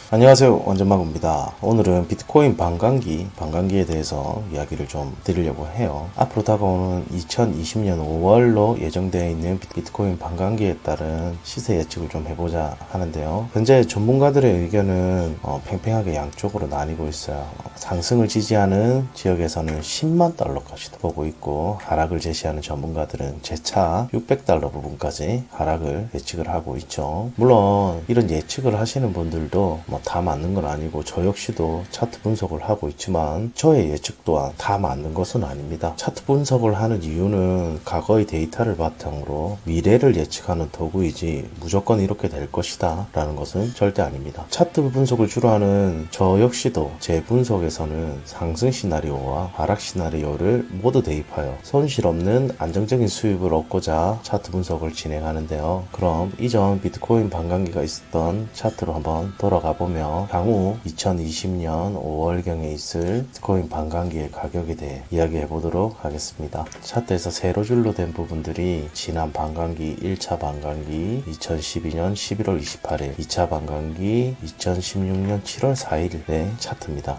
안녕하세요, 원전마구입니다. 오늘은 비트코인 반감기에 대해서 이야기를 좀 드리려고 해요. 앞으로 다가오는 2020년 5월로 예정되어 있는 비트코인 반감기에 따른 시세 예측을 좀 해보자 하는데요. 현재 전문가들의 의견은 팽팽하게 양쪽으로 나뉘고 있어요. 상승을 지지하는 지역에서는 10만 달러까지 보고 있고, 하락을 제시하는 전문가들은 재차 600달러 부분까지 하락을 예측을 하고 있죠. 물론 이런 예측을 하시는 분들도 다 맞는 건 아니고, 저 역시도 차트 분석을 하고 있지만 저의 예측 또한 다 맞는 것은 아닙니다. 차트 분석을 하는 이유는 과거의 데이터를 바탕으로 미래를 예측하는 도구이지, 무조건 이렇게 될 것이다 라는 것은 절대 아닙니다. 차트 분석을 주로 하는 저 역시도 제 분석에서는 상승 시나리오와 하락 시나리오를 모두 대입하여 손실 없는 안정적인 수입을 얻고자 차트 분석을 진행하는데요. 그럼 이전 비트코인 반감기가 있었던 차트로 한번 돌아가 보면 향후 2020년 5월경에 있을 비트코인 반감기의 가격에 대해 이야기해 보도록 하겠습니다. 차트에서 세로줄로 된 부분들이 지난 반감기 1차 반감기 2012년 11월 28일, 2차 반감기 2016년 7월 4일의 차트입니다.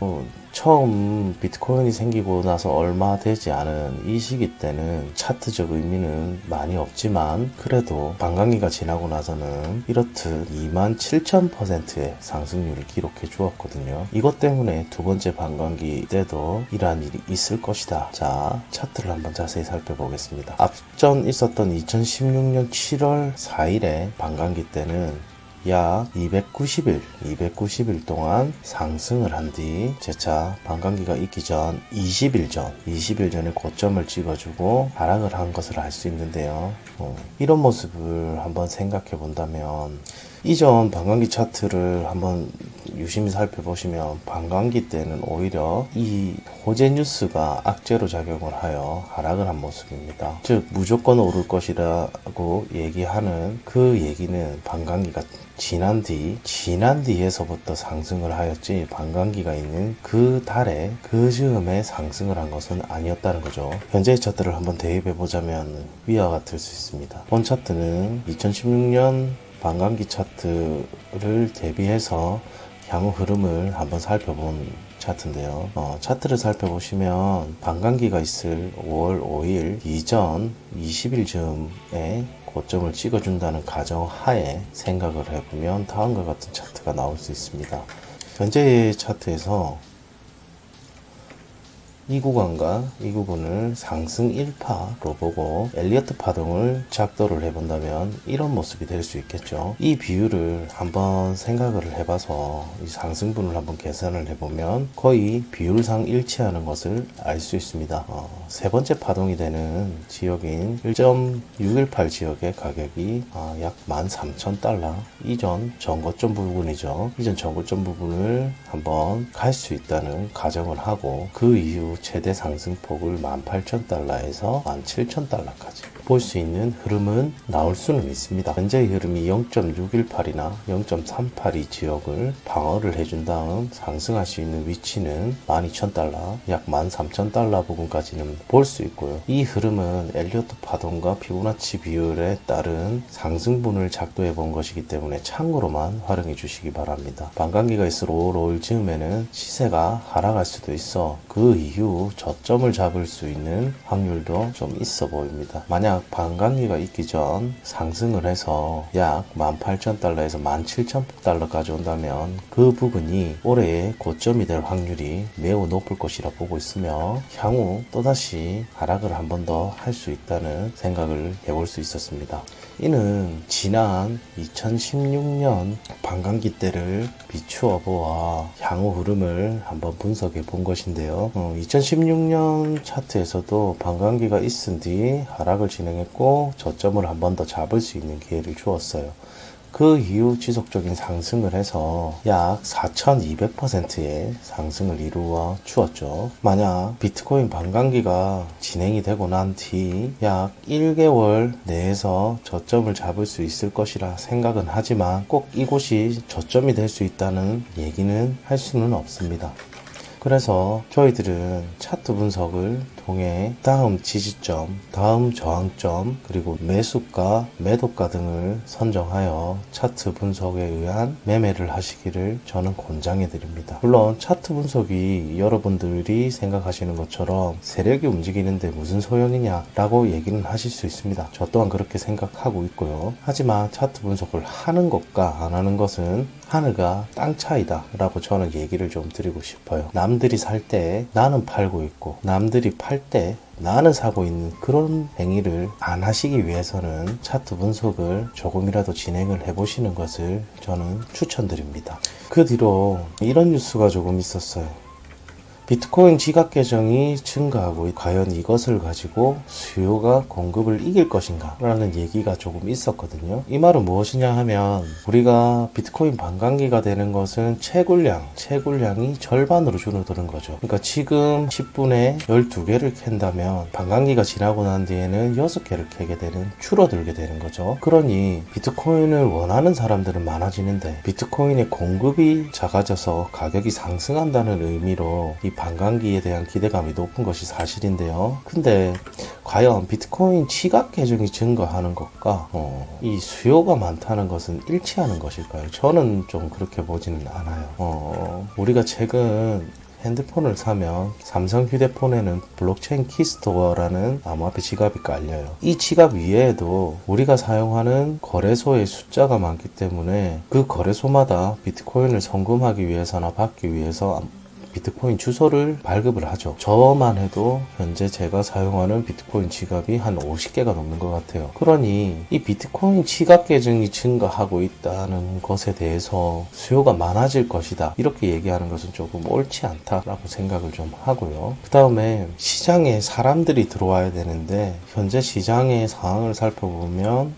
처음 비트코인이 생기고 나서 얼마 되지 않은 이 시기 때는 차트적 의미는 많이 없지만, 그래도 반감기가 지나고 나서는 이렇듯 27,000%의 상승률을 기록해 주었거든요. 이것 때문에 두 번째 반감기 때도 이러한 일이 있을 것이다. 자, 차트를 한번 자세히 살펴보겠습니다. 앞전 있었던 2016년 7월 4일의 반감기 때는 약 290일 동안 상승을 한 뒤 재차 반감기가 있기 전 20일 전에 고점을 찍어주고 하락을 한 것을 알 수 있는데요. 이런 모습을 한번 생각해 본다면, 이전 반감기 차트를 한번 유심히 살펴보시면 반감기 때는 오히려 이 호재 뉴스가 악재로 작용을 하여 하락을 한 모습입니다. 즉, 무조건 오를 것이라고 얘기하는 그 얘기는 반감기가 지난 뒤에서부터 상승을 하였지, 반감기가 있는 그 달에 그 즈음에 상승을 한 것은 아니었다는 거죠. 현재의 차트를 한번 대입해 보자면 위와 같을 수 있습니다. 본 차트는 2016년 반감기 차트를 대비해서 향후 흐름을 한번 살펴본 차트인데요. 차트를 살펴보시면 반감기가 있을 5월 5일 이전 20일쯤에 고점을 찍어준다는 가정하에 생각을 해보면 다음과 같은 차트가 나올 수 있습니다. 현재의 차트에서 이 구간과 이 부분을 상승 1파로 보고 엘리어트 파동을 작도를 해본다면 이런 모습이 될 수 있겠죠. 이 비율을 한번 생각을 해봐서 이 상승분을 한번 계산을 해보면 거의 비율상 일치하는 것을 알 수 있습니다. 세 번째 파동이 되는 지역인 1.618 지역의 가격이 약 13,000달러, 이전 전고점 부분이죠. 이전 전고점 부분을 한번 갈 수 있다는 가정을 하고, 그 이후 최대 상승폭을 18,000달러에서 17,000달러까지 볼 수 있는 흐름은 나올 수는 있습니다. 현재의 흐름이 0.618이나 0.382 지역을 방어를 해준 다음 상승할 수 있는 위치는 12,000달러, 약 13,000달러 부분까지는 볼 수 있고요. 이 흐름은 엘리어트 파동과 피보나치 비율에 따른 상승분을 작도해 본 것이기 때문에 참고로만 활용해 주시기 바랍니다. 반감기가 있을 5월 5일 즈음에는 시세가 하락할 수도 있어 그 이후 저점을 잡을 수 있는 확률도 좀 있어 보입니다. 만약 반감기가 있기 전 상승을 해서 약 18,000달러에서 17,000달러까지 온다면 그 부분이 올해의 고점이 될 확률이 매우 높을 것이라 보고 있으며, 향후 또다시 하락을 한 번 더 할 수 있다는 생각을 해볼 수 있었습니다. 이는 지난 2016년 반감기 때를 비추어 보아 향후 흐름을 한번 분석해 본 것인데요. 2016년 차트에서도 반감기가 있은 뒤 하락을 진행했고 저점을 한 번 더 잡을 수 있는 기회를 주었어요. 그 이후 지속적인 상승을 해서 약 4,200%의 상승을 이루어 주었죠. 만약 비트코인 반감기가 진행이 되고 난 뒤 약 1개월 내에서 저점을 잡을 수 있을 것이라 생각은 하지만 꼭 이곳이 저점이 될 수 있다는 얘기는 할 수는 없습니다. 그래서 저희들은 차트 분석을 통해 다음 지지점, 다음 저항점, 그리고 매수가, 매도가 등을 선정하여 차트 분석에 의한 매매를 하시기를 저는 권장해 드립니다. 물론 차트 분석이 여러분들이 생각하시는 것처럼 세력이 움직이는데 무슨 소용이냐 라고 얘기는 하실 수 있습니다. 저 또한 그렇게 생각하고 있고요. 하지만 차트 분석을 하는 것과 안 하는 것은 하늘과 땅 차이다 라고 저는 얘기를 좀 드리고 싶어요. 남들이 살 때 나는 팔고 있고 남들이 팔 때 나는 사고 있는 그런 행위를 안 하시기 위해서는 차트 분석을 조금이라도 진행을 해보시는 것을 저는 추천드립니다. 그 뒤로 이런 뉴스가 조금 있었어요. 비트코인 지갑 계정이 증가하고 과연 이것을 가지고 수요가 공급을 이길 것인가 라는 얘기가 조금 있었거든요. 이 말은 무엇이냐 하면 우리가 비트코인 반감기가 되는 것은 채굴량이 절반으로 줄어드는 거죠. 그러니까 지금 10분에 12개를 캔다면 반감기가 지나고 난 뒤에는 6개를 캐게 되는, 줄어들게 되는 거죠. 그러니 비트코인을 원하는 사람들은 많아지는데 비트코인의 공급이 작아져서 가격이 상승한다는 의미로 이 반감기에 대한 기대감이 높은 것이 사실인데요. 근데 과연 비트코인 지갑 계정이 증가하는 것과 이 수요가 많다는 것은 일치하는 것일까요? 저는 좀 그렇게 보지는 않아요. 우리가 최근 핸드폰을 사면 삼성 휴대폰에는 블록체인 키스토어라는 암호화폐 지갑이 깔려요. 이 지갑 위에도 우리가 사용하는 거래소의 숫자가 많기 때문에 그 거래소마다 비트코인을 송금하기 위해서나 받기 위해서 비트코인 주소를 발급을 하죠. 저만 해도 현재 제가 사용하는 비트코인 지갑이 한 50개가 넘는 것 같아요. 그러니 이 비트코인 지갑 계정이 증가하고 있다는 것에 대해서 수요가 많아질 것이다, 이렇게 얘기하는 것은 조금 옳지 않다라고 생각을 좀 하고요. 그 다음에 시장에 사람들이 들어와야 되는데 현재 시장의 상황을 살펴보면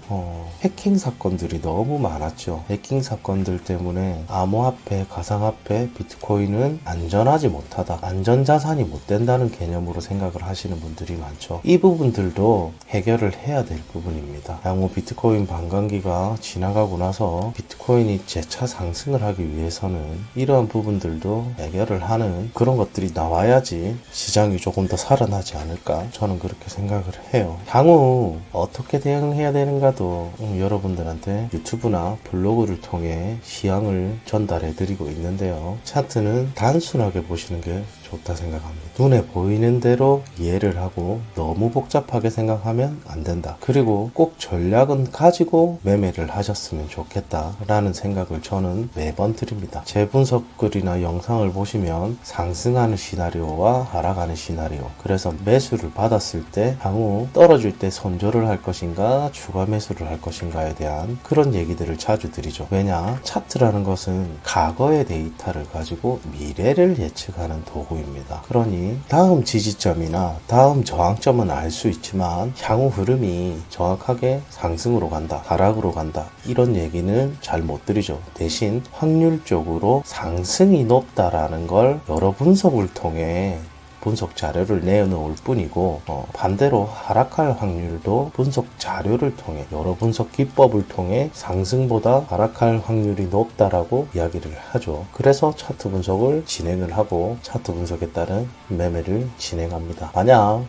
해킹 사건들이 너무 많았죠. 해킹 사건들 때문에 암호화폐, 가상화폐, 비트코인은 안전하지 못하다, 안전자산이 못 된다는 개념으로 생각을 하시는 분들이 많죠. 이 부분들도 해결을 해야 될 부분입니다. 향후 비트코인 반감기가 지나가고 나서 비트코인이 재차 상승을 하기 위해서는 이러한 부분들도 해결을 하는 그런 것들이 나와야지 시장이 조금 더 살아나지 않을까, 저는 그렇게 생각을 해요. 향후 어떻게 대응해야 되는가도 여러분들한테 유튜브나 블로그를 통해 시향을 전달해 드리고 있는데요. 차트는 단순하게 보시는 게 좋다 생각합니다. 눈에 보이는 대로 이해를 하고 너무 복잡하게 생각하면 안 된다. 그리고 꼭 전략은 가지고 매매를 하셨으면 좋겠다 라는 생각을 저는 매번 드립니다. 제 분석글이나 영상을 보시면 상승하는 시나리오와 하락하는 시나리오, 그래서 매수를 받았을 때 향후 떨어질 때 손절을 할 것인가 추가 매수를 할 것인가에 대한 그런 얘기들을 자주 드리죠. 왜냐, 차트라는 것은 과거의 데이터를 가지고 미래를 예측하는 도구입니다. 그러니 다음 지지점이나 다음 저항점은 알 수 있지만 향후 흐름이 정확하게 상승으로 간다, 하락으로 간다, 이런 얘기는 잘 못 드리죠. 대신 확률적으로 상승이 높다라는 걸 여러 분석을 통해 분석 자료를 내놓을 뿐이고, 반대로 하락할 확률도 분석 자료를 통해, 여러 분석 기법을 통해 상승보다 하락할 확률이 높다라고 이야기를 하죠. 그래서 차트 분석을 진행을 하고 차트 분석에 따른 매매를 진행합니다. 만약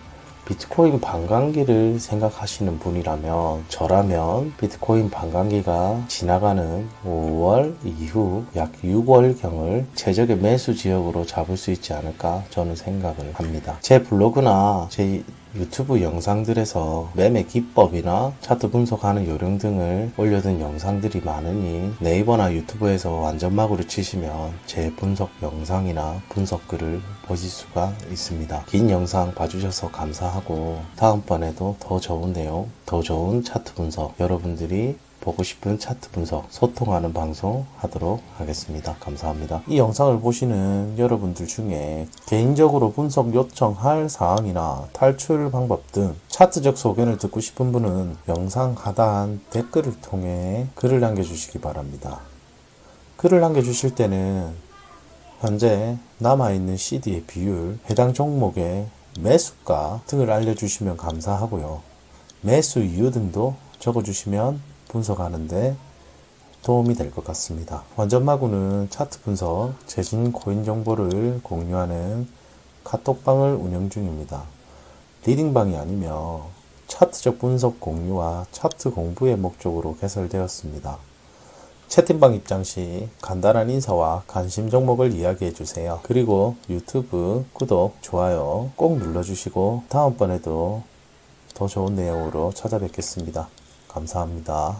비트코인 반감기를 생각하시는 분이라면, 저라면 비트코인 반감기가 지나가는 5월 이후 약 6월경을 최적의 매수 지역으로 잡을 수 있지 않을까 저는 생각을 합니다. 제 블로그나 제 유튜브 영상들에서 매매 기법이나 차트 분석하는 요령 등을 올려둔 영상들이 많으니 네이버나 유튜브에서 완전막으로 치시면 제 분석 영상이나 분석 글을 보실 수가 있습니다. 긴 영상 봐주셔서 감사하고 다음번에도 더 좋은 내용, 더 좋은 차트 분석, 여러분들이 보고 싶은 차트 분석, 소통하는 방송 하도록 하겠습니다. 감사합니다. 이 영상을 보시는 여러분들 중에 개인적으로 분석 요청할 사항이나 탈출 방법 등 차트적 소견을 듣고 싶은 분은 영상 하단 댓글을 통해 글을 남겨주시기 바랍니다. 글을 남겨주실 때는 현재 남아있는 CD의 비율, 해당 종목의 매수가 등을 알려주시면 감사하고요. 매수 이유 등도 적어주시면 분석하는데 도움이 될 것 같습니다. 완전마구는 차트 분석, 최신 코인 정보를 공유하는 카톡방을 운영 중입니다. 리딩방이 아니며 차트적 분석 공유와 차트 공부의 목적으로 개설되었습니다. 채팅방 입장 시 간단한 인사와 관심 종목을 이야기해 주세요. 그리고 유튜브 구독, 좋아요 꼭 눌러주시고 다음번에도 더 좋은 내용으로 찾아뵙겠습니다. 감사합니다.